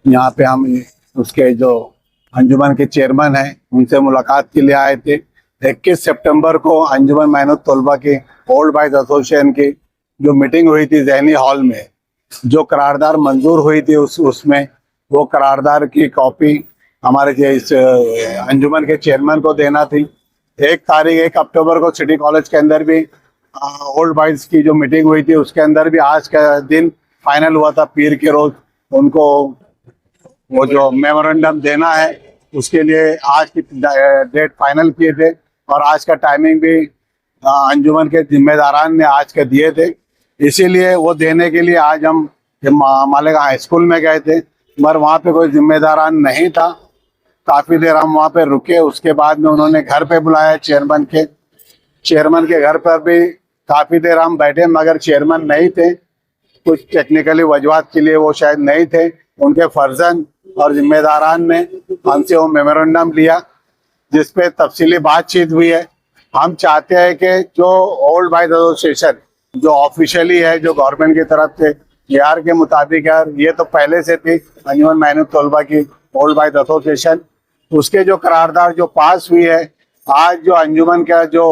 यहाँ पे हम उसके जो अंजुमन के चेयरमैन हैं उनसे मुलाकात के लिए आए थे। 21 सितंबर को अंजुमन मेहनत तलबा की ओल्ड बॉयज एसोसिएशन की जो मीटिंग हुई थी ज़हनी हॉल में, जो करारदार मंजूर हुई थी उसमें वो करारदार की कॉपी हमारे इस अंजुमन के चेयरमैन को देना थी। 1 अक्टूबर को सिटी कॉलेज के अंदर भी ओल्ड बॉयज की जो मीटिंग हुई थी उसके अंदर भी आज का दिन फाइनल हुआ था। पीर के रोज उनको वो जो मेमोरेंडम देना है उसके लिए आज की डेट फाइनल किए थे और आज का टाइमिंग भी अंजुमन के जिम्मेदारान ने आज के दिए थे। इसीलिए वो देने के लिए आज हम मालेगांव हाई स्कूल में गए थे, मगर वहाँ पे कोई जिम्मेदारान नहीं था। काफ़ी देर हम वहाँ पे रुके, उसके बाद में उन्होंने घर पे बुलाया चेयरमैन के घर पर भी काफ़ी देर हम बैठे, मगर चेयरमैन नहीं थे। कुछ टेक्निकली वजूहात के लिए वो शायद नहीं थे। उनके फर्जन और जिम्मेदारान ने हमसे वो मेमोरेंडम लिया जिसपे तफसीली बातचीत हुई है। हम चाहते हैं कि जो ओल्ड बॉयज एसोसिएशन जो ऑफिशियली है, जो गवर्नमेंट की तरफ से AR के मुताबिक है, ये तो पहले से थी अंजुमन मेहनत तलबा की ओल्ड बॉयज एसोसिएशन, उसके जो करारदार जो पास हुई है, आज जो अंजुमन का जो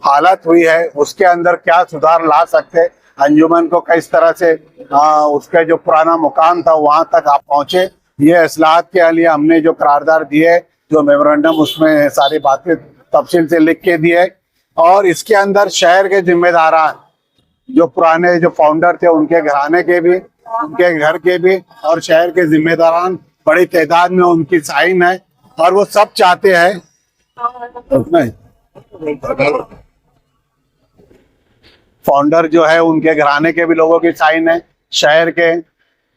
हालत हुई है उसके अंदर क्या सुधार ला सकते, अंजुमन को किस तरह से उसका जो पुराना मुकाम था वहां तक आप पहुंचे, ये इस्लाहत के लिए हमने जो करारदार दिए, जो मेमोरेंडम उसमें सारी बातें तफसील से लिख के दिए। और इसके अंदर शहर के जिम्मेदारान जो पुराने जो फाउंडर थे उनके घराने के भी, उनके घर के भी और शहर के जिम्मेदारान बड़ी तादाद में उनकी साइन है और वो सब चाहते हैं फाउंडर जो है उनके घराने के भी लोगों की साइन है, शहर के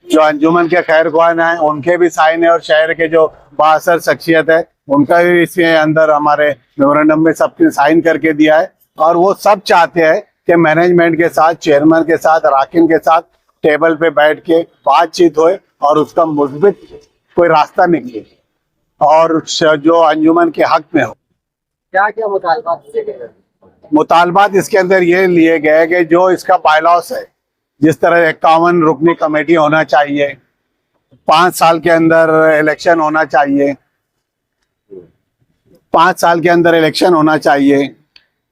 जो अंजुमन के खैर ख्वान है उनके भी साइन है और शहर के जो बाअसर शख्सियत है उनका भी इसके अंदर हमारे मेमोरेंडम में सबकी साइन करके दिया है। और वो सब चाहते हैं कि मैनेजमेंट के साथ, चेयरमैन के साथ, अराकीन के साथ टेबल पे बैठ के बातचीत होए और उसका मुस्बित कोई रास्ता निकले और जो अंजुमन के हक में हो। क्या क्या मुतालबात इसके अंदर ये लिए गए कि जो इसका बायलॉस है, जिस तरह 51 रुकनी कमेटी होना चाहिए, 5 साल के अंदर इलेक्शन होना चाहिए, 5 साल के अंदर इलेक्शन होना चाहिए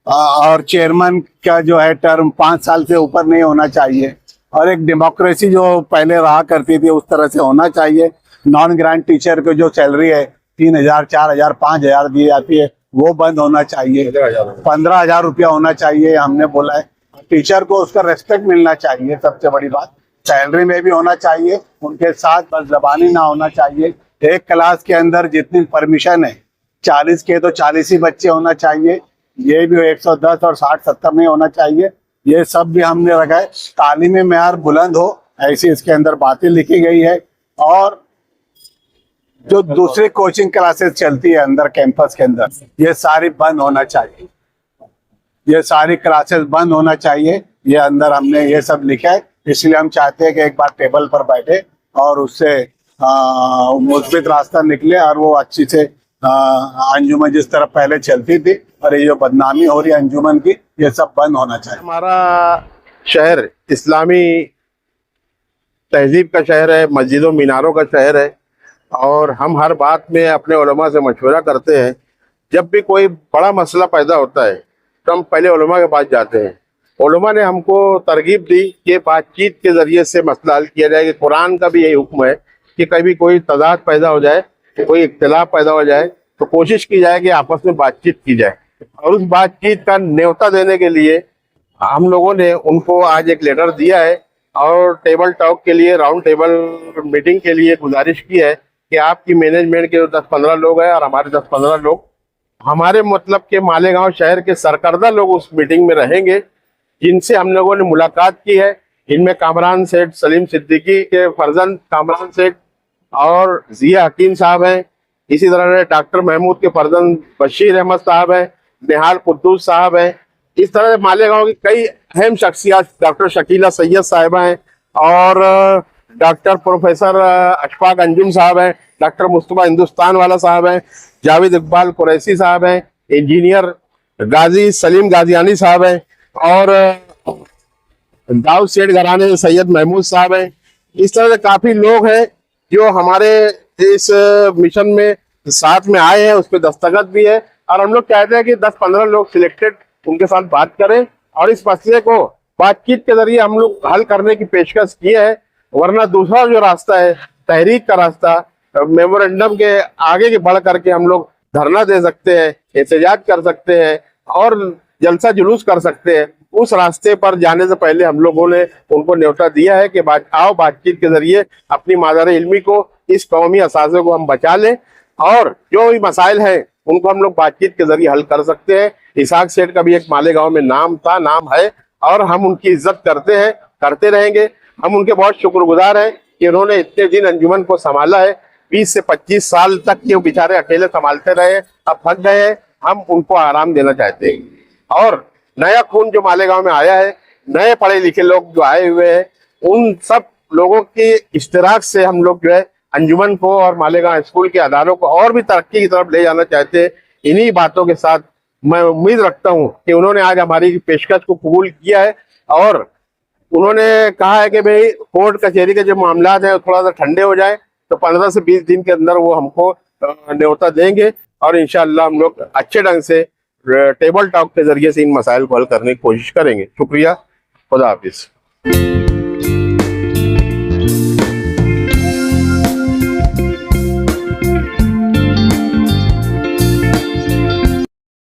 और चेयरमैन का जो है टर्म 5 साल से ऊपर नहीं होना चाहिए और एक डेमोक्रेसी जो पहले रहा करती थी उस तरह से होना चाहिए। नॉन ग्रांट टीचर को जो सैलरी है 3,000, 4,000, 5,000 दी जाती है वो बंद होना चाहिए, 15,000 रुपया होना चाहिए। हमने बोला है टीचर को उसका रेस्पेक्ट मिलना चाहिए, सबसे बड़ी बात सैलरी में भी होना चाहिए, उनके साथ बस जबानी ना होना चाहिए। एक क्लास के अंदर जितनी परमिशन है 40 के तो 40 ही बच्चे होना चाहिए, ये भी 110 और 60-70 में होना चाहिए। ये सब भी हमने रखा है। तालीमी मेयार बुलंद हो ऐसी इसके अंदर बातें लिखी गई है। और जो दूसरी कोचिंग क्लासेस चलती है अंदर कैंपस के अंदर, ये सारी बंद होना चाहिए, ये सारी क्लासेस बंद होना चाहिए। ये अंदर हमने ये सब लिखा है, इसलिए हम चाहते हैं कि एक बार टेबल पर बैठे और उससे मुस्बित रास्ता निकले और वो अच्छी से अंजुमन जिस तरह पहले चलती थी और ये जो बदनामी हो रही है अंजुमन की, ये सब बंद होना चाहिए। हमारा शहर इस्लामी तहजीब का शहर है, मस्जिदों मीनारों का शहर है और हम हर बात में अपने उलमा से मशवरा करते हैं। जब भी कोई बड़ा मसला पैदा होता है तो हम पहले उलमा के पास जाते हैं। उलमा ने हमको तरगीब दी कि बातचीत के ज़रिए से मसला हल किया जाए। कि कुरान का भी यही हुक्म है कि कभी कोई तजाद पैदा हो जाए, कोई इख्तिलाफ पैदा हो जाए तो कोशिश की जाए कि आपस में बातचीत की जाए। और उस बातचीत का न्योता देने के लिए हम लोगों ने उनको आज एक लेटर दिया है और टेबल टॉक के लिए, राउंड टेबल मीटिंग के लिए गुजारिश की है कि आपकी मैनेजमेंट के 10-15 लोग हैं और हमारे 10-15 लोग, हमारे मतलब के मालेगांव शहर के सरकर्दा लोग उस मीटिंग में रहेंगे, जिनसे हम लोगों ने मुलाकात की है। इनमें कामरान सेठ सलीम सिद्दीकी के फर्जंद कामरान सेठ और जिया हकीम साहब हैं। इसी तरह डॉक्टर महमूद के फर्जंद बशीर अहमद साहब हैं, निहाल कुद्दूस साहब हैं। इस तरह मालेगांव की कई अहम शख्सियत, डॉक्टर शकीला सैयद साहिबा हैं और डॉक्टर प्रोफेसर अशफाक अंजुम साहब हैं, डॉक्टर मुस्तफा हिंदुस्तान वाला साहब हैं, जावेद इकबाल कुरैशी साहब हैं, इंजीनियर गाजी सलीम गाजियानी साहब हैं और दाऊद सेठ घराने सैयद महमूद साहब हैं। इस तरह से काफ़ी लोग हैं जो हमारे इस मिशन में साथ में आए हैं उस पर दस्तखत भी है। और हम लोग चाहते हैं कि 10-15 लोग सिलेक्टेड उनके साथ बात करें और इस मसले को बातचीत के जरिए हम लोग हल करने की पेशकश की है। वरना दूसरा जो रास्ता है, तहरीक का रास्ता, मेमोरेंडम के आगे के बढ़ करके हम लोग धरना दे सकते हैं, एहतजाज कर सकते हैं और जलसा जुलूस कर सकते हैं। उस रास्ते पर जाने से पहले हम लोगों ने उनको न्योता दिया है कि बातचीत के जरिए अपनी मादर इल्मी को, इस कौमी असासे को हम बचा लें और जो भी मसाइल हैं उनको हम लोग बातचीत के जरिए हल कर सकते हैं। इसहाक सेठ का भी एक मालेगांव में नाम था, नाम है और हम उनकी इज्जत करते हैं, करते रहेंगे। हम उनके बहुत शुक्रगुजार हैं कि उन्होंने इतने दिन अंजुमन को संभाला है। 20 से 25 साल तक के बेचारे अकेले संभालते रहे, अब थक गए हैं। हम उनको आराम देना चाहते हैं और नया खून जो मालेगांव में आया है, नए पढ़े लिखे लोग जो आए हुए हैं, उन सब लोगों की इश्तिराक से हम लोग जो है अंजुमन को और मालेगांव स्कूल के अदारों को और भी तरक्की की तरफ ले जाना चाहते हैं। इन्हीं बातों के साथ मैं उम्मीद रखता हूं कि उन्होंने आज हमारी पेशकश को कबूल किया है और उन्होंने कहा है कि भाई कोर्ट कचहरी के जो मामला है थोड़ा सा ठंडे हो जाए तो 15 से 20 दिन के अंदर वो हमको न्योता देंगे और इंशाअल्लाह हम लोग अच्छे ढंग से टेबल टॉक के जरिए से इन मसाइल को हल करने की कोशिश करेंगे। शुक्रिया, खुदा हाफिज।